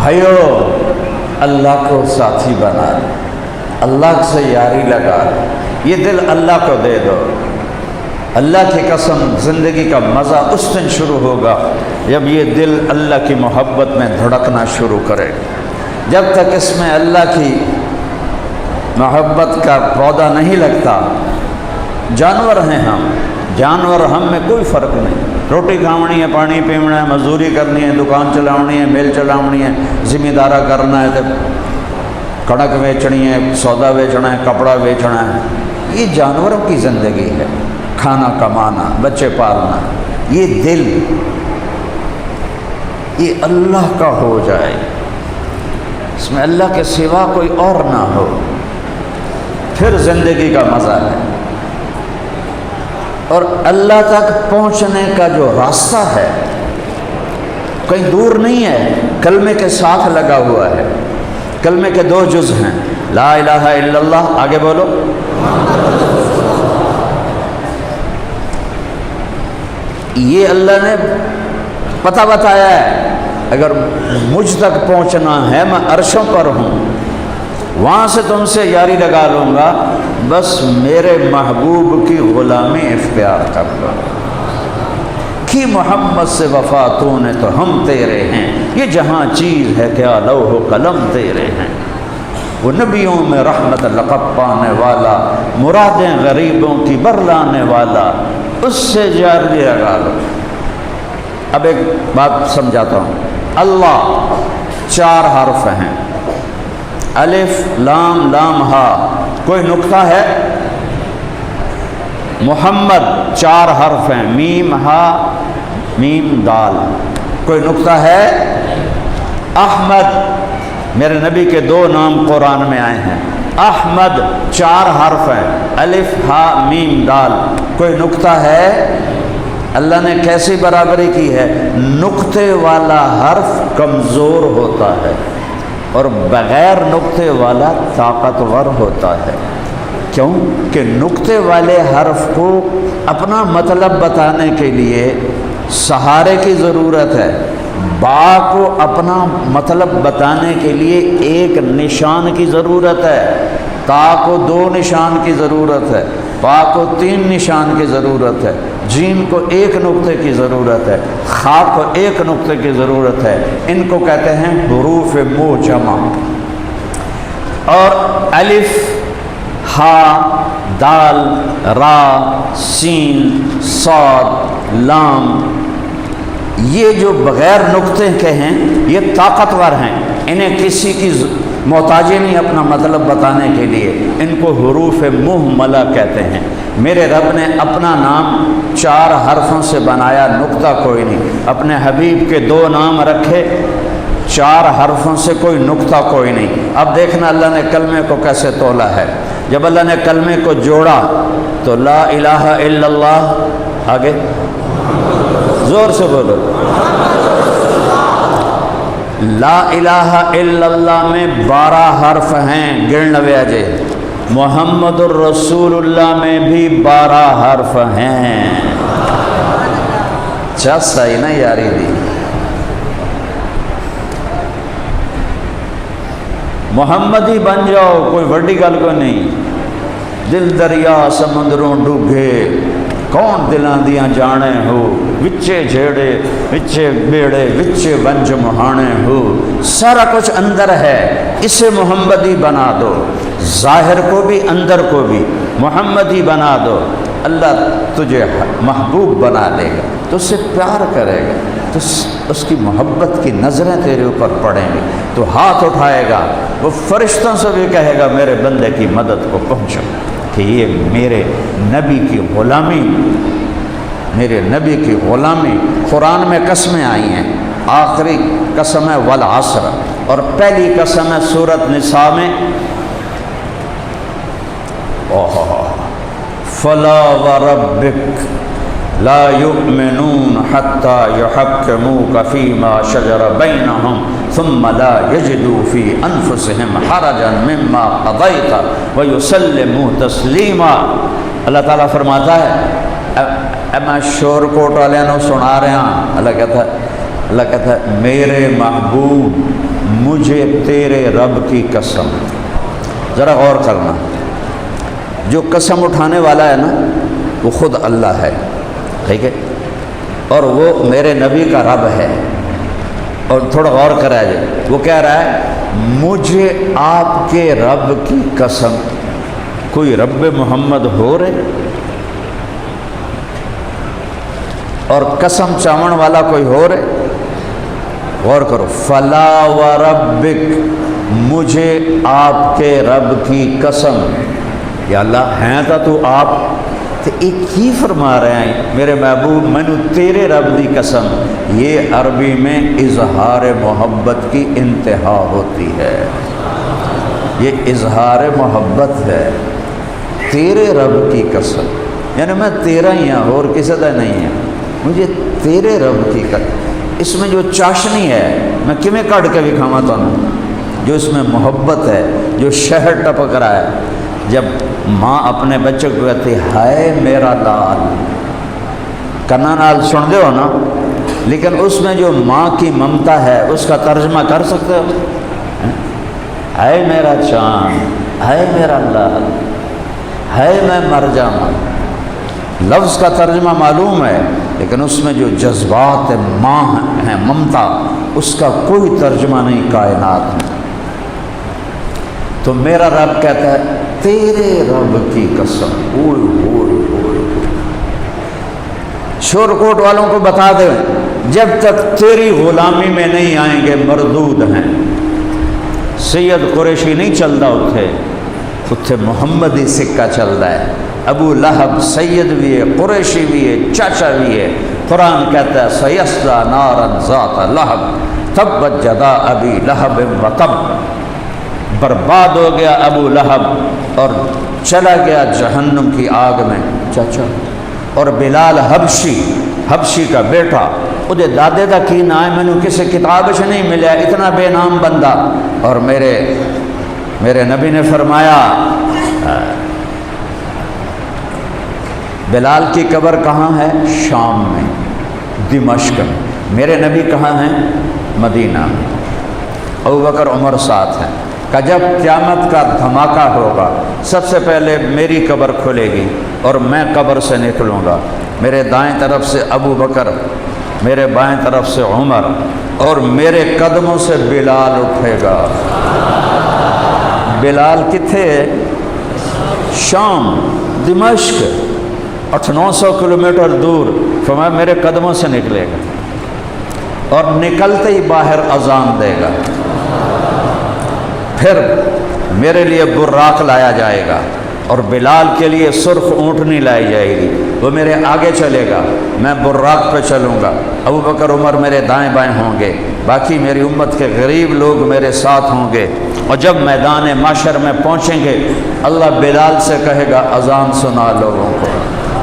بھائیو اللہ کو ساتھی بنا لو، اللہ سے یاری لگا لو، یہ دل اللہ کو دے دو۔ اللہ کی قسم زندگی کا مزہ اس دن شروع ہوگا جب یہ دل اللہ کی محبت میں دھڑکنا شروع کرے۔ جب تک اس میں اللہ کی محبت کا پودا نہیں لگتا، جانور ہیں ہم، جانور ہم میں کوئی فرق نہیں۔ روٹی کھاونی ہے، پانی پیونا ہے، مزدوری کرنی ہے، دکان چلاونی ہے، میل چلاونی ہے، ذمہ دارہ کرنا ہے، کڑک بیچنی ہے، سودا بیچنا ہے، کپڑا بیچنا ہے۔ یہ جانوروں کی زندگی ہے، کھانا کمانا، بچے پالنا۔ یہ دل یہ اللہ کا ہو جائے، اس میں اللہ کے سوا کوئی اور نہ ہو، پھر زندگی کا مزہ ہے۔ اور اللہ تک پہنچنے کا جو راستہ ہے کہیں دور نہیں ہے، کلمے کے ساتھ لگا ہوا ہے۔ کلمے کے 2 جز ہیں، لا الہ الا اللہ، آگے بولو، یہ اللہ نے پتہ بتایا ہے اگر مجھ تک پہنچنا ہے میں عرشوں پر ہوں، وہاں سے تم سے یاری لگا لوں گا، بس میرے محبوب کی غلامی اختیار کر لو۔ کی محمد سے وفا تو نے تو ہم تیرے ہیں، یہ جہاں چیز ہے کیا لوح و قلم تیرے ہیں۔ وہ نبیوں میں رحمت لقب پانے والا، مرادیں غریبوں کی برلانے والا، اس سے یاری لگا لو۔ اب ایک بات سمجھاتا ہوں، اللہ 4 حرف ہیں، الف لام لام ہا، کوئی نقطہ ہے؟ محمد 4 حرف ہیں، میم ہا میم دال، کوئی نقطہ ہے؟ احمد میرے نبی کے 2 نام قرآن میں آئے ہیں، احمد 4 حرف ہیں، الف ہا میم دال، کوئی نقطہ ہے؟ اللہ نے کیسی برابری کی ہے؟ نقطے والا حرف کمزور ہوتا ہے اور بغیر نقطے والا طاقتور ہوتا ہے۔ کیوں کہ نقطے والے حرف کو اپنا مطلب بتانے کے لیے سہارے کی ضرورت ہے، با کو اپنا مطلب بتانے کے لیے ایک نشان کی ضرورت ہے، تا کو 2 نشان کی ضرورت ہے، با کو 3 نشان کی ضرورت ہے، جیم کو 1 نقطے کی ضرورت ہے، خا کو 1 نقطے کی ضرورت ہے۔ ان کو کہتے ہیں حروف معجمہ۔ اور الف ہا دال را سین صاد لام، یہ جو بغیر نقطے کے ہیں یہ طاقتور ہیں، انہیں کسی کی محتاجی نہیں اپنا مطلب بتانے کے لیے، ان کو حروف مہملہ کہتے ہیں۔ میرے رب نے اپنا نام 4 حرفوں سے بنایا، نقطہ کوئی نہیں۔ اپنے حبیب کے 2 نام رکھے 4 حرفوں سے، کوئی نقطہ کوئی نہیں۔ اب دیکھنا اللہ نے کلمے کو کیسے تولا ہے۔ جب اللہ نے کلمے کو جوڑا تو لا الہ الا اللہ، آگے زور سے بولو، لا الہ الا اللہ میں 12 حرف ہیں، گن لوے اجے۔ محمد الرسول اللہ میں بھی 12 حرف ہیں۔ صحیح نا یاری دی؟ محمدی بن جاؤ، کوئی بڑی گل کو نہیں۔ دل دریا سمندروں ڈوبے، کون دلاں دیاں جانے ہو، وچے جھیڑے وچے بیڑے وچے ونج مہانے ہو، سارا کچھ اندر ہے، اسے محمدی بنا دو، ظاہر کو بھی اندر کو بھی محمدی بنا دو، اللہ تجھے محبوب بنا لے گا، تو اس سے پیار کرے گا، تو اس کی محبت کی نظریں تیرے اوپر پڑیں گی، تو ہاتھ اٹھائے گا، وہ فرشتوں سے بھی کہے گا میرے بندے کی مدد کو پہنچو، کہ یہ میرے نبی کی غلامی، میرے نبی کی غلامی۔ قرآن میں قسمیں آئی ہیں، آخری قسم ہے والعصر، اور پہلی قسم ہے سورۃ نساء میں، فلا وربک لا یؤمنون حتی یحکموک فیما شجر بینہم ثم لا یجدوا فی انفسہم حرجا مما قضیت ویسلموا تسلیما۔ اللہ تعالیٰ فرماتا ہے، میں شور کوٹ والوں سنا رہا ہوں، اللہ کہتا ہے میرے محبوب مجھے تیرے رب کی قسم. ذرا غور کرنا، جو قسم اٹھانے والا ہے نا وہ خود اللہ ہے، ٹھیک ہے، اور وہ میرے نبی کا رب ہے. اور تھوڑا غور کرا جائے، وہ کہہ رہا ہے مجھے آپ کے رب کی قسم. کوئی رب محمد ہو رہے اور قسم چاون والا کوئی ہو رہے. غور کرو، فلا وربک، مجھے آپ کے رب کی قسم. یا اللہ ہیں تو آپ تو ایک ہی فرما رہے ہیں میرے محبوب مینو تیرے رب دی قسم. یہ عربی میں اظہار محبت کی انتہا ہوتی ہے، یہ اظہار محبت ہے. تیرے رب کی قسم، یعنی میں تیرا ہی ہوں اور کسی کا نہیں ہے، مجھے تیرے رب کی قسم. اس میں جو چاشنی ہے میں کیویں کٹ کے دکھاواں تانوں، جو اس میں محبت ہے، جو شہد ٹپک رہا ہے. جب ماں اپنے بچے کو کہتی ہائے میرا لال، کنا نال سن دے ہو نا، لیکن اس میں جو ماں کی ممتا ہے اس کا ترجمہ کر سکتے ہو؟ ہائے میرا چاند، ہائے میرا لال، ہائے میں مر جاؤں. لفظ کا ترجمہ معلوم ہے لیکن اس میں جو جذبات ماں ہیں، ممتا، اس کا کوئی ترجمہ نہیں کائنات میں. تو میرا رب کہتا ہے تیرے رب کی قسم. اوئے اوئے اوئے، شور کوٹ والوں کو بتا دے جب تک تیری غلامی میں نہیں آئیں گے مردود ہیں. سید قریشی نہیں چلتا اتھے محمدی سکہ چلتا ہے. ابو لہب سید بھی ہے، قریشی بھی ہے، چاچا بھی ہے. قرآن کہتا ہے سیصلی نارا ذات لہب تبت جدا ابی لہب وتب. برباد ہو گیا ابو لہب اور چلا گیا جہنم کی آگ میں چاچا. اور بلال حبشی کا بیٹا، وہ دادے دا کی نام ہے، میں کسی کتاب سے نہیں ملیا، اتنا بے نام بندہ. اور میرے نبی نے فرمایا بلال کی قبر کہاں ہے؟ شام میں، دمشق میں. میرے نبی کہاں ہیں؟ مدینہ میں. ابوبکر عمر ساتھ ہیں. کہ جب قیامت کا دھماکہ ہوگا سب سے پہلے میری قبر کھلے گی اور میں قبر سے نکلوں گا. میرے دائیں طرف سے ابو بکر، میرے بائیں طرف سے عمر، اور میرے قدموں سے بلال اٹھے گا. بلال کتھے؟ شام، دمشق، 800-900 کلومیٹر دور. فرمایا میرے قدموں سے نکلے گا اور نکلتے ہی باہر اذان دے گا. پھر میرے لیے براق لایا جائے گا اور بلال کے لیے سرخ اونٹنی لائی جائے گی. وہ میرے آگے چلے گا، میں براق پہ چلوں گا. ابو بکر عمر میرے دائیں بائیں ہوں گے، باقی میری امت کے غریب لوگ میرے ساتھ ہوں گے. اور جب میدان محشر میں پہنچیں گے اللہ بلال سے کہے گا اذان سنا لوگوں کو.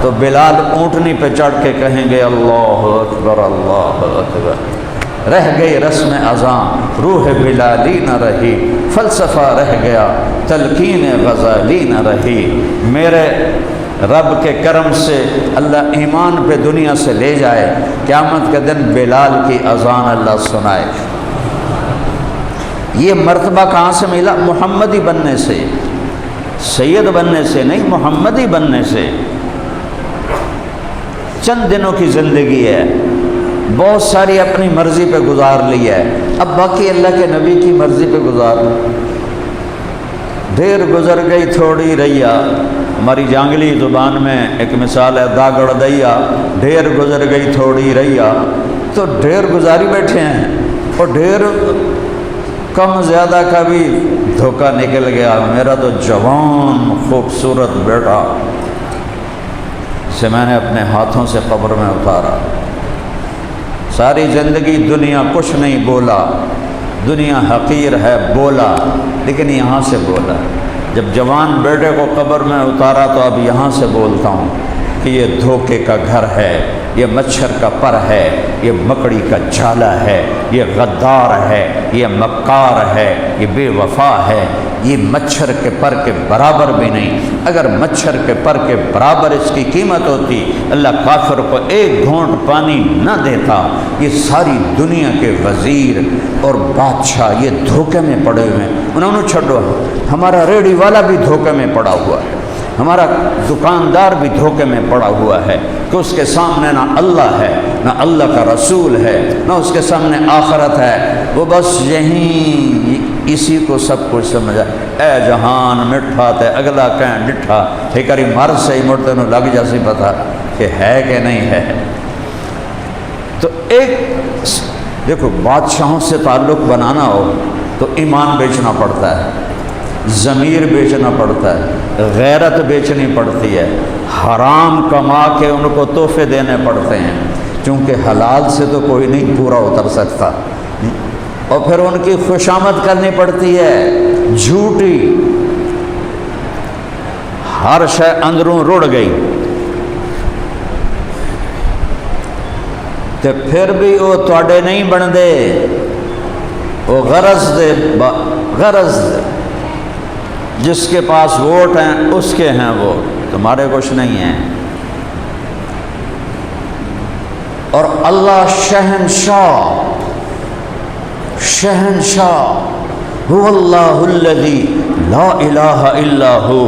تو بلال اونٹنی پہ چڑھ کے کہیں گے اللہ اکبر اللہ اکبر. رہ گئی رسم اذان، روح بلالی نہ رہی، فلسفہ رہ گیا، تلقین غزالی نہ رہی. میرے رب کے کرم سے اللہ ایمان پہ دنیا سے لے جائے، قیامت کے دن بلال کی اذان اللہ سنائے. یہ مرتبہ کہاں سے ملا؟ محمدی بننے سے، سید بننے سے نہیں، محمدی بننے سے. چند دنوں کی زندگی ہے، بہت ساری اپنی مرضی پہ گزار لی ہے، اب باقی اللہ کے نبی کی مرضی پہ گزار لو. ڈھیر گزر گئی تھوڑی ریا، ہماری جانگلی زبان میں ایک مثال ہے داگڑ دیا. ڈھیر گزر گئی تھوڑی ریا، تو ڈھیر گزاری بیٹھے ہیں اور ڈھیر کم زیادہ کا بھی دھوکہ نکل گیا. میرا تو جوان خوبصورت بیٹا سے میں نے اپنے ہاتھوں سے قبر میں اتارا. ساری زندگی دنیا کچھ نہیں بولا، دنیا حقیر ہے بولا، لیکن یہاں سے بولا. جب جوان بیٹے کو قبر میں اتارا تو اب یہاں سے بولتا ہوں. کہ یہ دھوکے کا گھر ہے، یہ مچھر کا پر ہے، یہ مکڑی کا جالا ہے، یہ غدار ہے، یہ مکار ہے، یہ بے وفا ہے، یہ مچھر کے پر کے برابر بھی نہیں۔ اگر مچھر کے پر کے برابر اس کی قیمت ہوتی، اللہ کافر کو ایک گھونٹ پانی نہ دیتا۔ یہ ساری دنیا کے وزیر اور بادشاہ یہ دھوکے میں پڑے ہوئے ہیں۔ انہوں نے چھوڑو، ہمارا ریڑھی والا بھی دھوکے میں پڑا ہوا ہے، ہمارا دکاندار بھی دھوکے میں پڑا ہوا ہے کہ اس کے سامنے نہ اللہ ہے، نہ اللہ کا رسول ہے، نہ اس کے سامنے آخرت ہے۔ وہ بس یہیں اسی کو سب کچھ سمجھا، اے جہان مٹھا تے اگلا کہیں ڈٹھا، پھکری مر سے ہی مڑتے نو لگ جا سی پتا کہ ہے کہ نہیں ہے۔ تو ایک دیکھو، بادشاہوں سے تعلق بنانا ہو تو ایمان بیچنا پڑتا ہے، ضمیر بیچنا پڑتا ہے، غیرت بیچنی پڑتی ہے، حرام کما کے ان کو تحفے دینے پڑتے ہیں، چونکہ حلال سے تو کوئی نہیں پورا اتر سکتا، اور پھر ان کی خوشامد کرنی پڑتی ہے جھوٹی۔ ہر شے اندروں رڑ گئی تے پھر بھی وہ تواڈے نہیں بندے، وہ غرض دے جس کے پاس ووٹ ہیں اس کے ہیں، وہ تمہارے کچھ نہیں ہیں۔ اور اللہ شہنشاہ هو اللہ الذی لا الہ الا هو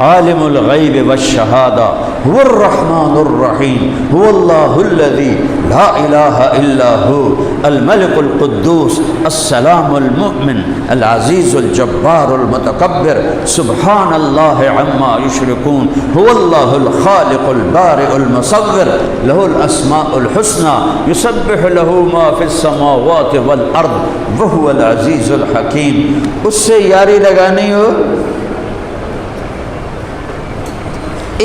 عالم الغیب والشہادہ هو الرحمن الرحیم هو اللہ الذی لا الہ الا هو الملک القدوس السلام المؤمن العزیز الجبار المتکبر سبحان اللہ عما یشرکون هو اللہ الخالق البارئ المصور له الاسماء الحسنى یسبح له ما فی السماوات والارض وهو العزیز الحکیم۔ اس سے یاری لگانی ہو،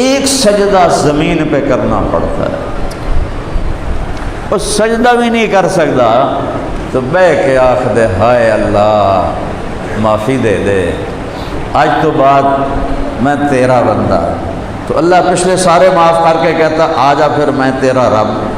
ایک سجدہ زمین پہ کرنا پڑتا ہے، وہ سجدہ بھی نہیں کر سکتا تو بہ کے آخ دے ہائے اللہ معافی دے دے، آج تو بعد میں تیرا بندہ، تو اللہ پچھلے سارے معاف کر کے کہتا آجا پھر میں تیرا رب۔